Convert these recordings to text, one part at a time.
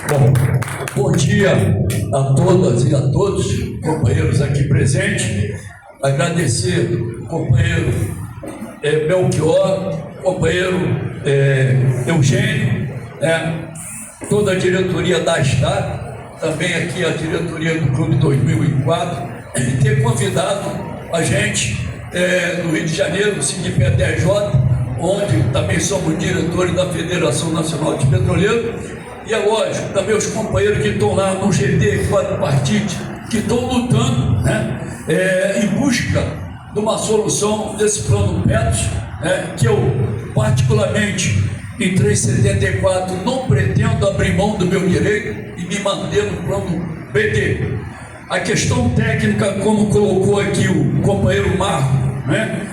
Bom, bom dia a todas e a todos, companheiros aqui presentes. Agradecer ao companheiro Belchior, companheiro Eugênio, toda a diretoria da STAC, também aqui a diretoria do Clube 2004, e ter convidado a gente do Rio de Janeiro, o CIDPTJ, onde também somos diretores da Federação Nacional de Petroleiros. E é lógico, também os companheiros que estão lá no GT quadripartite, que estão lutando, em busca de uma solução desse plano Petros, que eu, particularmente, em 374, não pretendo abrir mão do meu direito e me manter no plano BD. A questão técnica, como colocou aqui o companheiro Marco,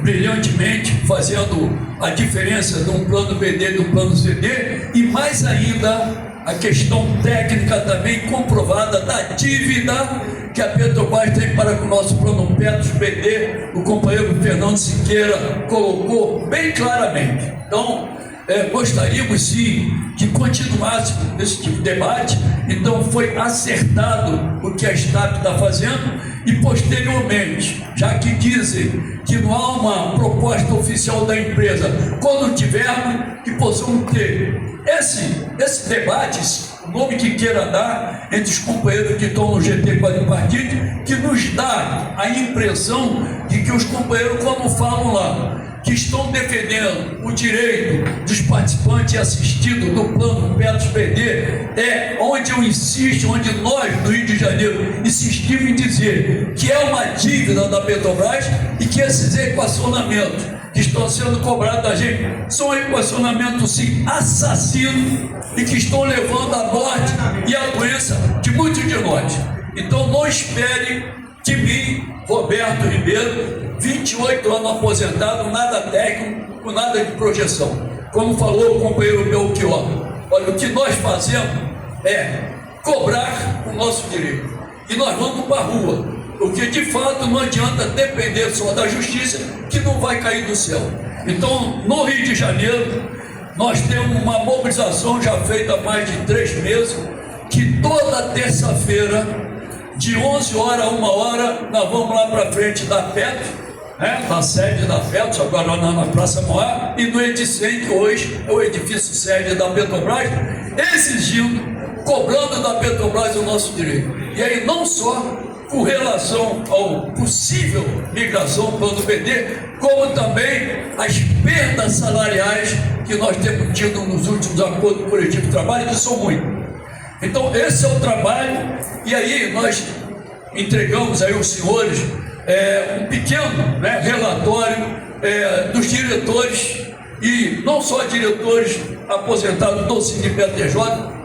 brilhantemente, fazendo a diferença de um plano BD e de um plano CD, e mais ainda a questão técnica também comprovada da dívida que a Petrobras tem para com o nosso plano Petros BD, o companheiro Fernando Siqueira colocou bem claramente. Então, gostaríamos sim de continuar esse tipo de debate. Então foi acertado o que a STAC está fazendo, e posteriormente, já que dizem que não há uma proposta oficial da empresa, quando tivermos, que possamos ter esse debate, o nome que queira dar, entre os companheiros que estão no GT quadripartite, que nos dá a impressão de que os companheiros, quando falam lá, que estão defendendo o direito dos participantes assistidos do plano Petros BD, onde eu insisto, onde nós do Rio de Janeiro insistimos em dizer que é uma dívida da Petrobras, e que esses equacionamentos que estão sendo cobrados da gente são equacionamentos sim assassinos, e que estão levando à morte e à doença de muitos de nós. Então não espere de mim, Roberto Ribeiro, 28 anos aposentado, nada técnico, nada de projeção. Como falou o companheiro Belchior, olha, o que nós fazemos é cobrar o nosso direito, e nós vamos para a rua, porque de fato não adianta depender só da justiça, que não vai cair do céu. Então, no Rio de Janeiro, nós temos uma mobilização já feita há mais de 3 meses, que toda terça-feira, de 11 horas a 1 hora, nós vamos lá para frente da Petros, na sede da Petros, agora na Praça Mauá, e no Edicem, que hoje é o edifício sede da Petrobras, exigindo, cobrando da Petrobras o nosso direito. E aí não só com relação ao possível migração do plano BD, como também as perdas salariais que nós temos tido nos últimos acordos coletivos de trabalho, que são muitos. Então esse é o trabalho, e aí nós entregamos aí aos senhores um pequeno relatório dos diretores, e não só diretores aposentados do CIDPTJ,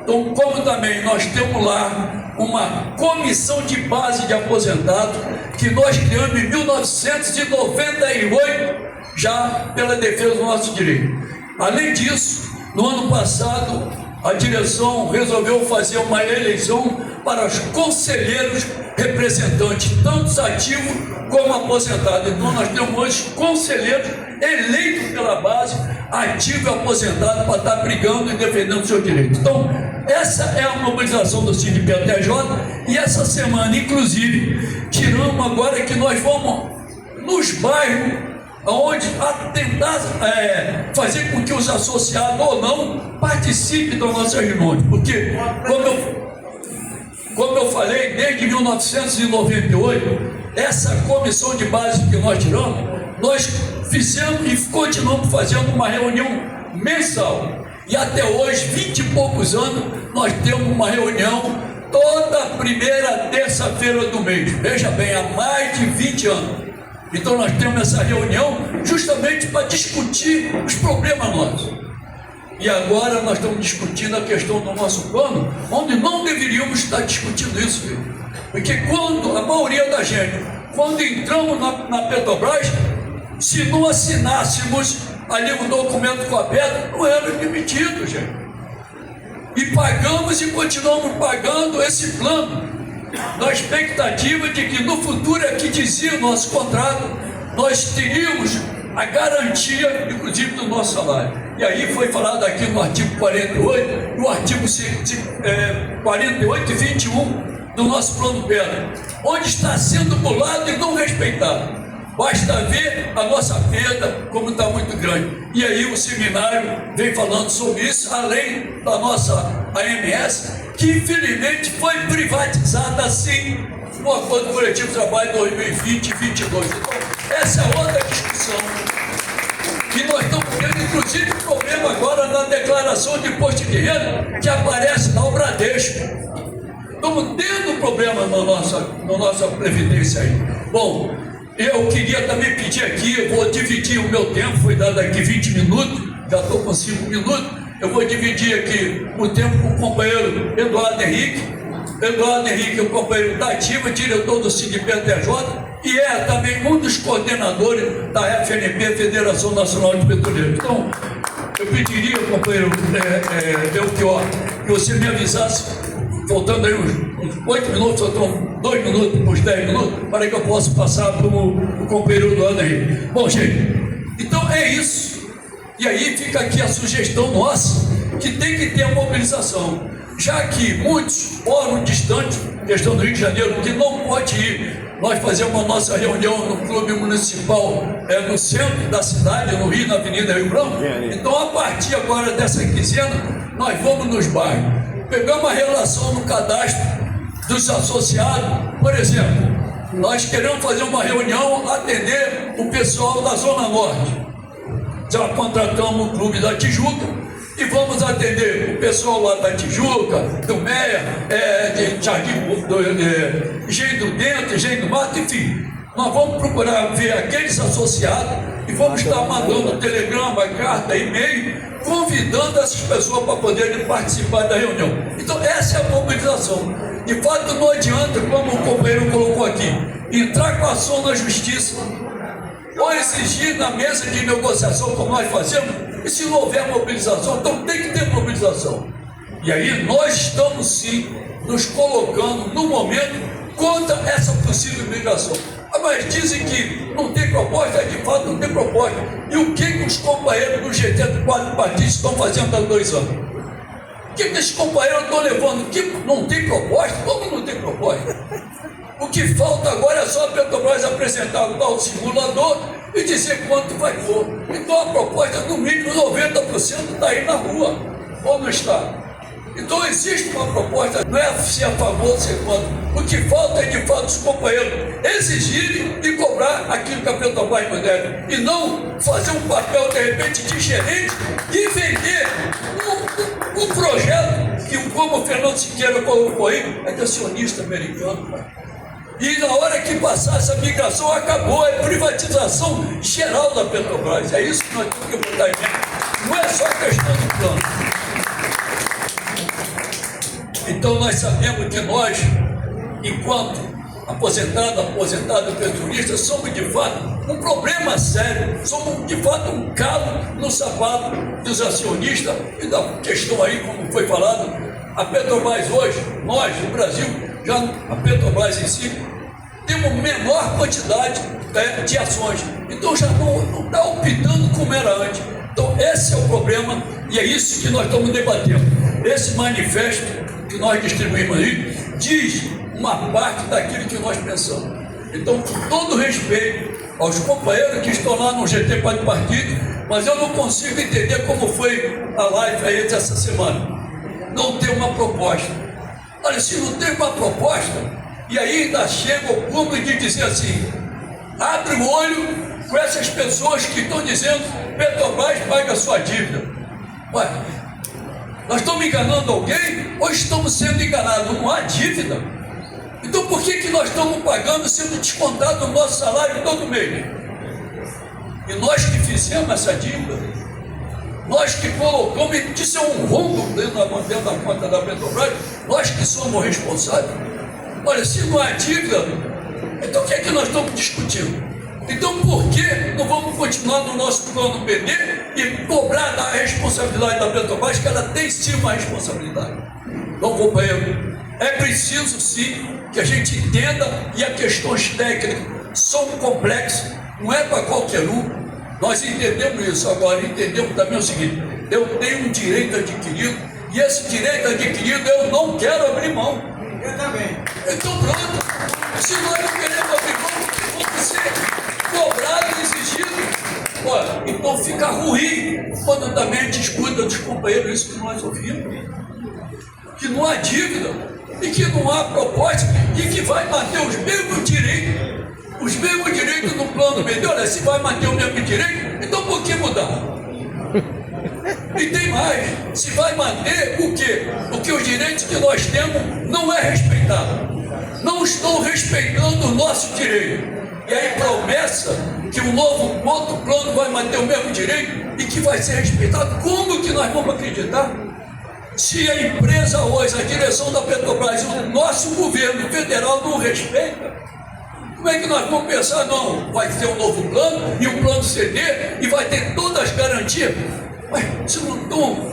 então, como também nós temos lá uma comissão de base de aposentados, que nós criamos em 1998, já pela defesa do nosso direito. Além disso, no ano passado, a direção resolveu fazer uma eleição para os conselheiros representantes, tanto ativos como aposentados. Então nós temos hoje conselheiros eleitos pela base, ativo e aposentado, para estar brigando e defendendo o seu direito. Então essa é a mobilização do CIDPTJ, e essa semana, inclusive, tiramos agora que nós vamos nos bairros, onde tentar fazer com que os associados ou não participem das nossas reuniões, porque, como eu falei, desde 1998, essa comissão de base que nós tiramos, nós fizemos e continuamos fazendo uma reunião mensal, e até hoje, 20 e poucos anos, nós temos uma reunião toda primeira terça-feira do mês. Veja bem, há mais de 20 anos. Então nós temos essa reunião justamente para discutir os problemas nossos. E agora nós estamos discutindo a questão do nosso plano, onde não deveríamos estar discutindo isso, filho. Porque quando a maioria da gente, quando entramos na Petrobras, se não assinássemos ali um documento com a Petro, não éramos demitidos, gente. E pagamos e continuamos pagando esse plano, na expectativa de que no futuro, é que dizia o nosso contrato, nós teríamos a garantia, inclusive, do nosso salário. E aí foi falado aqui no artigo 48, no artigo 48 e 21 do nosso plano pedra, onde está sendo burlado e não respeitado. Basta ver a nossa perda como está muito grande. E aí o seminário vem falando sobre isso, além da nossa AMS, que infelizmente foi privatizada assim no Acordo Coletivo de Trabalho 2020 e 2022. Então, essa é outra discussão. E nós estamos tendo, inclusive, problema agora na declaração de imposto de renda, que aparece lá o Bradesco. Estamos tendo problema na nossa previdência aí. Bom, eu queria também pedir aqui, eu vou dividir o meu tempo, foi dado aqui 20 minutos, já estou com 5 minutos, eu vou dividir aqui o tempo com o companheiro Eduardo Henrique. Eduardo Henrique é o companheiro da Ativa, diretor do SIGPTJ, e é também um dos coordenadores da FNP, Federação Nacional de Petroleiros. Então, eu pediria, companheiro Belchior, que você me avisasse, faltando aí uns 8 minutos, faltam 2 minutos, uns 10 minutos, para que eu possa passar para o companheiro Eduardo Henrique. Bom, gente, então é isso. E aí fica aqui a sugestão nossa, que tem que ter a mobilização. Já que muitos moram distantes, questão do Rio de Janeiro, que não pode ir, nós fazemos a nossa reunião no Clube Municipal, no centro da cidade, no Rio, na Avenida Rio Branco. Então, a partir agora dessa quinzena, nós vamos nos bairros. Pegamos a relação no cadastro dos associados. Por exemplo, nós queremos fazer uma reunião, atender o pessoal da Zona Norte. Já contratamos o Clube da Tijuca, e vamos atender o pessoal lá da Tijuca, do Meia, de Jardim, Engenho do Dentro, Engenho do Mato, enfim. Nós vamos procurar ver aqueles associados e vamos estar mandando telegrama, carta, e-mail, convidando essas pessoas para poderem participar da reunião. Então, essa é a mobilização. De fato, não adianta, como o companheiro colocou aqui, entrar com ação na justiça, ou exigir na mesa de negociação, como nós fazemos. E se não houver mobilização, então tem que ter mobilização. E aí nós estamos sim nos colocando no momento contra essa possível imigração. Mas dizem que não tem proposta, de fato não tem proposta. E o que os companheiros do GT do quadro partidos estão fazendo há 2 anos? O que esses companheiros estão levando? Que não tem proposta? Como não tem proposta? O que falta agora é só a Petrobras apresentar o tal simulador e dizer quanto vai for. Então a proposta, no mínimo 90% está aí na rua, ou não está? Então existe uma proposta, não é se a favor ou se contra. O que falta é de fato os companheiros exigirem e cobrar aquilo que a Petrobras nos deve. E não fazer um papel de repente de gerente e vender um projeto que, como o Fernando Siqueira colocou aí, é de acionista americano, cara. E na hora que passar essa migração, acabou, é privatização geral da Petrobras. É isso que nós temos que botar em mente. Não é só questão do plano. Então nós sabemos que nós, enquanto aposentado, petrolista, somos de fato um problema sério, somos de fato um calo no sapato dos acionistas e da questão aí, como foi falado, a Petrobras hoje, nós, no Brasil, já a Petrobras em si, temos menor quantidade de ações. Então já não está optando como era antes. Então esse é o problema e é isso que nós estamos debatendo. Esse manifesto que nós distribuímos aí diz uma parte daquilo que nós pensamos. Então, com todo respeito aos companheiros que estão lá no GT Quadro Partido, mas eu não consigo entender como foi a live aí dessa semana. Não tem uma proposta. Olha, se não tem uma proposta, e aí ainda chega o público de dizer assim, abre o olho com essas pessoas que estão dizendo Petrobras paga a sua dívida. Ué, nós estamos enganando alguém ou estamos sendo enganados? Não há dívida. Então por que nós estamos pagando sendo descontado o nosso salário todo mês? E nós que fizemos essa dívida, nós que colocamos, isso é um rombo dentro da conta da Petrobras, nós que somos responsáveis. Olha, se não há dívida, então o que é que nós estamos discutindo? Então por que não vamos continuar no nosso plano PD e cobrar da responsabilidade da Petrobras, que ela tem sim uma responsabilidade? Então, companheiro, é preciso sim que a gente entenda, e as questões técnicas são complexas, não é para qualquer um. Nós entendemos isso agora, entendemos também o seguinte, eu tenho um direito adquirido, e esse direito adquirido eu não quero abrir mão. Eu também. Então pronto, se nós não queremos abrir mão, vamos ser cobrados e exigidos. Olha, então fica ruim quando também a gente escuta dos companheiros isso que nós ouvimos, que não há dívida e que não há proposta e que vai manter os mesmos direitos no plano médio. Olha, se vai manter o mesmo direito, então por que mudar? E tem mais, se vai manter o quê? Porque os direitos que nós temos não é respeitado. Não estão respeitando os nossos direitos. E aí promessa que o novo outro plano vai manter o mesmo direito e que vai ser respeitado. Como que nós vamos acreditar? Se a empresa hoje, a direção da Petrobras, o nosso governo federal não respeita, como é que nós vamos pensar? Não, vai ter um novo plano e o plano CD e vai ter todas as garantias. Mas se não estão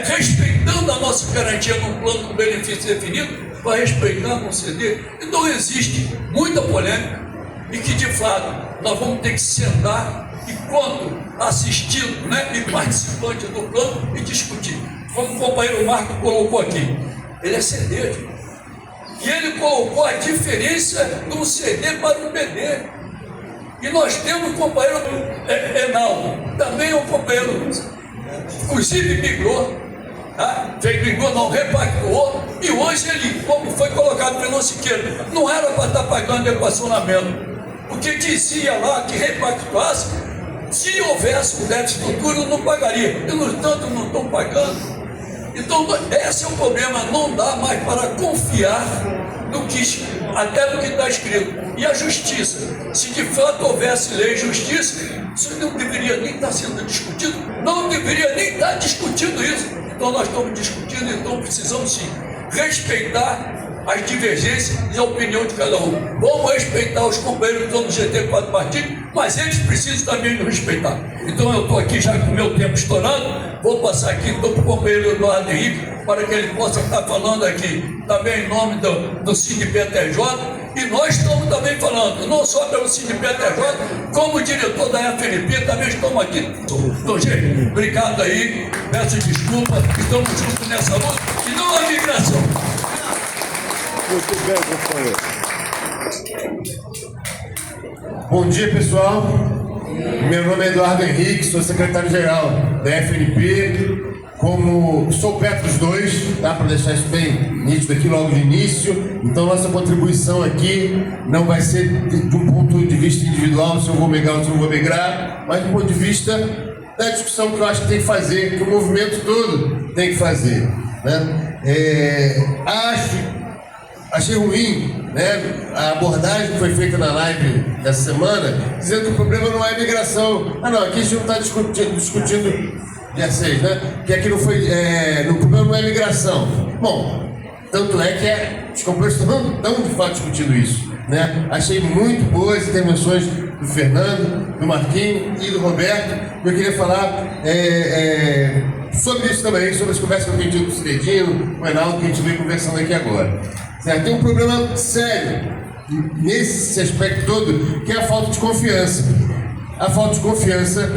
respeitando a nossa garantia num plano com benefício definido, vai respeitar no CD. Então existe muita polêmica e que de fato nós vamos ter que sentar e quando assistindo, né, e participante do plano e discutir. Como o companheiro Marco colocou aqui, ele é CD, e ele colocou a diferença do CD para o PD. E nós temos o companheiro Enaldo, também é um companheiro, inclusive migrou, tá? Migrou não, repactuou, e hoje ele, como foi colocado pelo Siqueira, não era para estar pagando equacionamento, porque dizia lá que repactuasse, se houvesse um déficit futuro, não pagaria, e no entanto não estão pagando. Então, esse é o problema, não dá mais para confiar no que, até no que está escrito. E a justiça, se de fato houvesse lei e justiça, isso não deveria nem estar sendo discutido, não deveria nem estar discutindo isso. Então nós estamos discutindo, então precisamos sim respeitar as divergências e a opinião de cada um. Vamos respeitar os companheiros que estão no GT 4 partidos, mas eles precisam também nos respeitar. Então eu estou aqui já com o meu tempo estourado, vou passar aqui então para o companheiro Eduardo Henrique, para que ele possa estar falando aqui também em nome do CINDPTJ, e nós estamos também falando, não só pelo CINDPTJ, como o diretor da FNP, também estamos aqui. Então, gente, obrigado aí, peço desculpa, estamos juntos nessa luta, e não a migração. Muito bem, companheiro. Bom dia, pessoal. Meu nome é Eduardo Henrique, sou secretário-geral da FNP. Como sou perto dos dois, tá? Para deixar isso bem nítido aqui logo de início. Então, nossa contribuição aqui não vai ser de um ponto de vista individual, se eu vou migrar ou se eu não vou migrar, mas do ponto de vista da discussão que eu acho que tem que fazer, que o movimento todo tem que fazer, né? Achei ruim, né, a abordagem que foi feita na live dessa semana, dizendo que o problema não é a imigração. Ah, não, aqui a gente não está discutindo dia 6, né? Que aqui não foi. O problema não é a imigração. Bom, tanto é que os companheiros estão de fato discutindo isso, né? Achei muito boas as intervenções do Fernando, do Marquinhos e do Roberto. Eu queria falar sobre isso também, sobre as conversas que a gente teve com o Cidedino, com o Enaldo, que a gente veio conversando aqui agora. Certo? Tem um problema sério nesse aspecto todo, que é a falta de confiança. A falta de confiança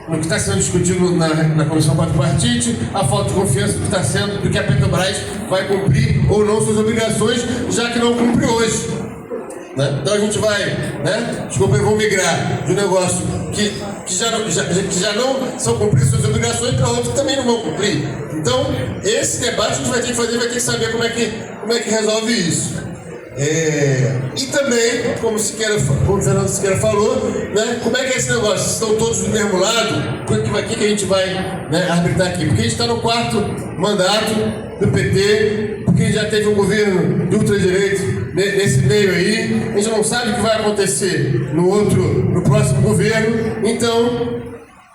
no que está sendo discutido na Comissão Quadripartite, a falta de confiança do que está sendo, do que a Petrobras vai cumprir ou não suas obrigações, já que não cumpre hoje. Né? Então a gente vai, né? Os companheiros vão migrar de um negócio que já não são cumprir suas obrigações para outros que também não vão cumprir. Então, esse debate a gente vai ter que fazer, vai ter que saber como é que resolve isso. E também, como o Fernando Siqueira falou, né, como é que é esse negócio? Estão todos do mesmo lado? O que a gente vai, né, arbitrar aqui? Porque a gente está no 4º mandato do PT, porque já teve um governo de ultradireita nesse meio aí, a gente não sabe o que vai acontecer no próximo governo. Então,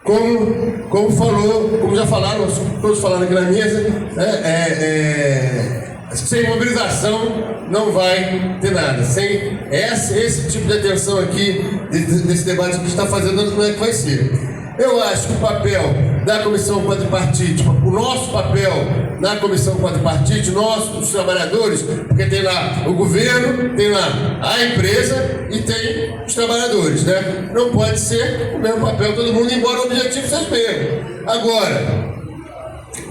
como já falaram, todos falaram aqui na mesa, né, sem mobilização não vai ter nada. Sem esse tipo de atenção aqui, desse debate que a gente está fazendo, não é que vai ser. Eu acho que o papel da comissão quadripartite, o nosso papel na comissão quadripartite, nosso, dos trabalhadores, porque tem lá o governo, tem lá a empresa e tem os trabalhadores, né? Não pode ser o mesmo papel todo mundo, embora o objetivo seja o mesmo. Agora,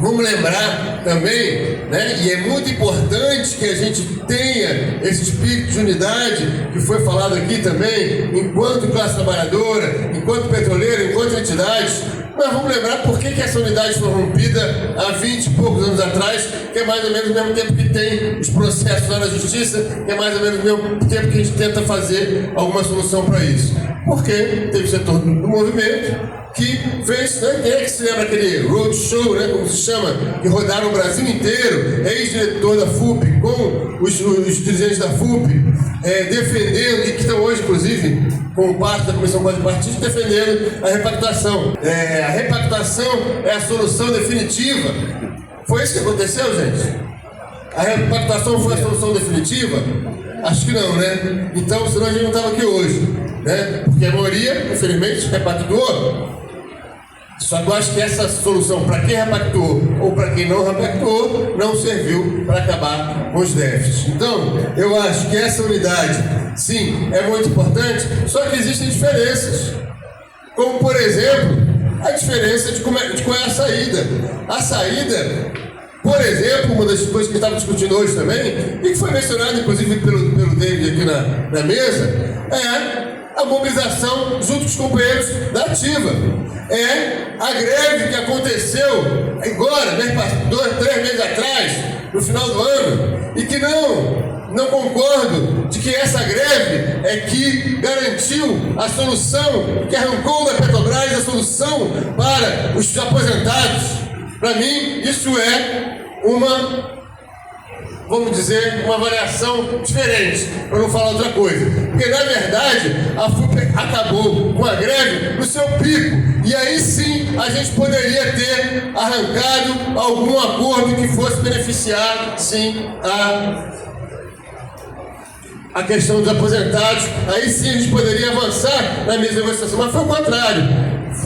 vamos lembrar também, né, e é muito importante que a gente tenha esse espírito de unidade que foi falado aqui também, enquanto classe trabalhadora, enquanto petroleira, enquanto entidades. Mas vamos lembrar por que essa unidade foi rompida há 20 e poucos anos atrás, que é mais ou menos o mesmo tempo que tem os processos lá na justiça, que é mais ou menos o mesmo tempo que a gente tenta fazer alguma solução para isso. Porque teve o setor do movimento que fez, né? Quem é que se lembra aquele roadshow, né, como se chama, que rodaram o Brasil inteiro, ex-diretor da FUP, com os dirigentes da FUP, defendendo, e que estão hoje, inclusive, como parte da comissão quadripartite, defendendo a repactuação. A repactuação é a solução definitiva. Foi isso que aconteceu, gente? A repactuação foi a solução definitiva? Acho que não, né? Então, senão a gente não estava aqui hoje, né? Porque a maioria, infelizmente, repactuou. Só que eu acho que essa solução, para quem repactuou ou para quem não repactuou, não serviu para acabar com os déficits. Então, eu acho que essa unidade, sim, é muito importante, só que existem diferenças. Como, por exemplo, a diferença de qual é a saída. A saída, por exemplo, uma das coisas que estava discutindo hoje também, e que foi mencionado, inclusive, pelo David aqui na mesa, é a mobilização junto com os companheiros da ativa. É a greve que aconteceu agora, 2, 3 meses atrás, no final do ano, e que não concordo de que essa greve é que garantiu a solução, que arrancou da Petrobras a solução para os aposentados. Para mim, isso é vamos dizer, uma avaliação diferente, para não falar outra coisa. Porque, na verdade, a FUP acabou com a greve no seu pico. E aí sim, a gente poderia ter arrancado algum acordo que fosse beneficiar, sim, a questão dos aposentados. Aí sim, a gente poderia avançar na mesma negociação. Mas foi o contrário.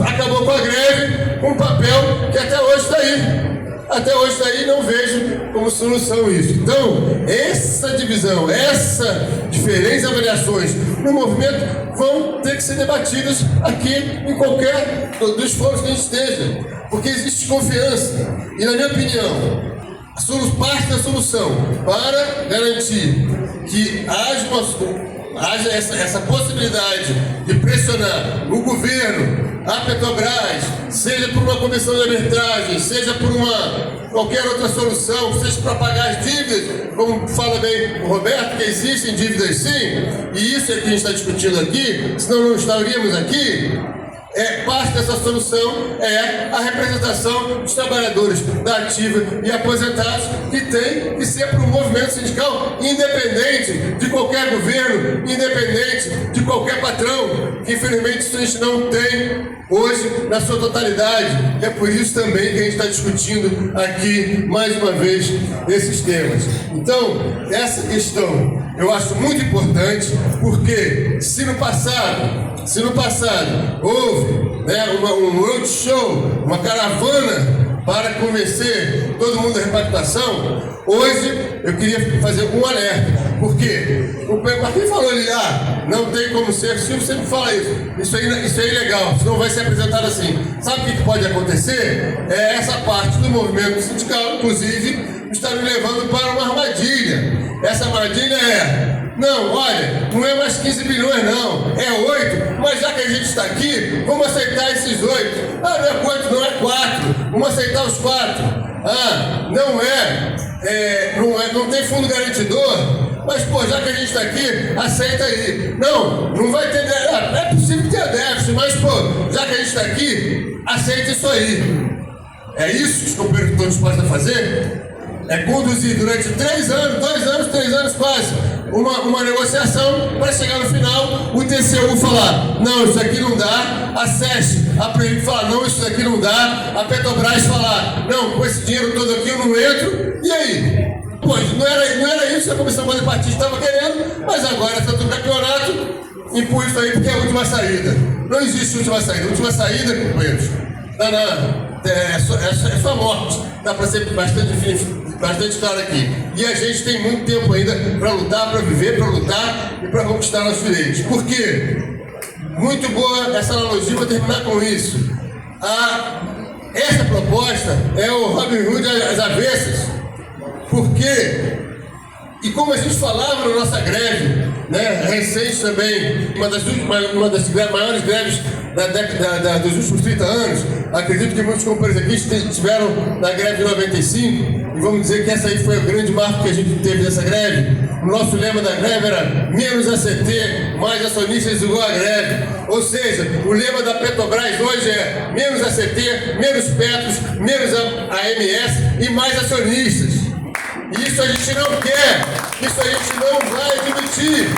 Acabou com a greve, com um papel que até hoje está aí. Até hoje daí não vejo como solução isso. Então, essa divisão, essa diferentes avaliações no movimento vão ter que ser debatidas aqui em qualquer dos fóruns que a gente esteja. Porque existe desconfiança. E, na minha opinião, parte da solução para garantir que haja essa possibilidade de pressionar o governo, a Petrobras, seja por uma comissão de arbitragem, seja por qualquer outra solução, seja para pagar as dívidas, como fala bem o Roberto, que existem dívidas sim, e isso é que a gente está discutindo aqui, senão não estaríamos aqui. Parte dessa solução é a representação dos trabalhadores da ativa e aposentados, que tem que ser para um movimento sindical independente de qualquer governo, independente de qualquer patrão, que infelizmente isso a gente não tem hoje na sua totalidade. É por isso também que a gente está discutindo aqui, mais uma vez, esses temas. Então, essa questão eu acho muito importante, porque se no passado houve, né, um roadshow, uma caravana para convencer todo mundo da repactuação, hoje eu queria fazer um alerta. Por quê? O Marquinhos falou ali, não tem como ser, o Silvio sempre fala isso. Isso é ilegal, isso não vai ser apresentado assim. Sabe o que pode acontecer? É essa parte do movimento sindical, inclusive, está me levando para uma armadilha. Essa armadilha não, olha, não é mais 15 bilhões não, é 8, mas já que a gente está aqui, vamos aceitar esses 8. Não é 8, não é 4, vamos aceitar os 4. Não tem fundo garantidor, mas pô, já que a gente está aqui, aceita aí. Não vai ter déficit, é possível ter déficit, mas pô, já que a gente está aqui, aceita isso aí. É isso que os companheiros estão dispostos a fazer? É conduzir durante 3 anos, 2 anos, 3 anos quase, uma negociação para chegar no final, o TCU falar, não, isso aqui não dá, a SES, a PREVIC falar, não, isso aqui não dá, a Petrobras falar, não, com esse dinheiro todo aqui eu não entro, e aí? Pois, não era isso que a comissão quadripartite estava querendo, mas agora está do campeonato, impor isso aí porque é a última saída. Não existe última saída. A última saída, companheiros, é só morte. Dá para ser bastante claro aqui. E a gente tem muito tempo ainda para lutar, para viver, para lutar e para conquistar nossos direitos. Por quê? Muito boa essa analogia, vou terminar com isso. Essa proposta é o Robin Hood às avessas. Por quê? E como a gente falava na nossa greve, né, recente também, uma das maiores greves da década dos últimos 30 anos, acredito que muitos companheiros aqui estiveram na greve de 95, e vamos dizer que essa aí foi o grande marco que a gente teve nessa greve. O nosso lema da greve era menos ACT, mais acionistas igual a greve. Ou seja, o lema da Petrobras hoje é menos ACT, menos Petros, menos AMS e mais acionistas. Isso a gente não quer, isso a gente não vai admitir,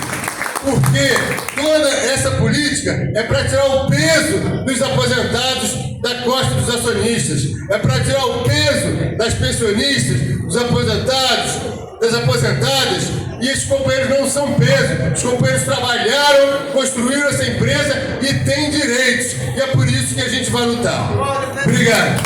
porque toda essa política é para tirar o peso dos aposentados da costa dos acionistas, é para tirar o peso das pensionistas, dos aposentados, das aposentadas, e esses companheiros não são peso, os companheiros trabalharam, construíram essa empresa e têm direitos, e é por isso que a gente vai lutar. Obrigado.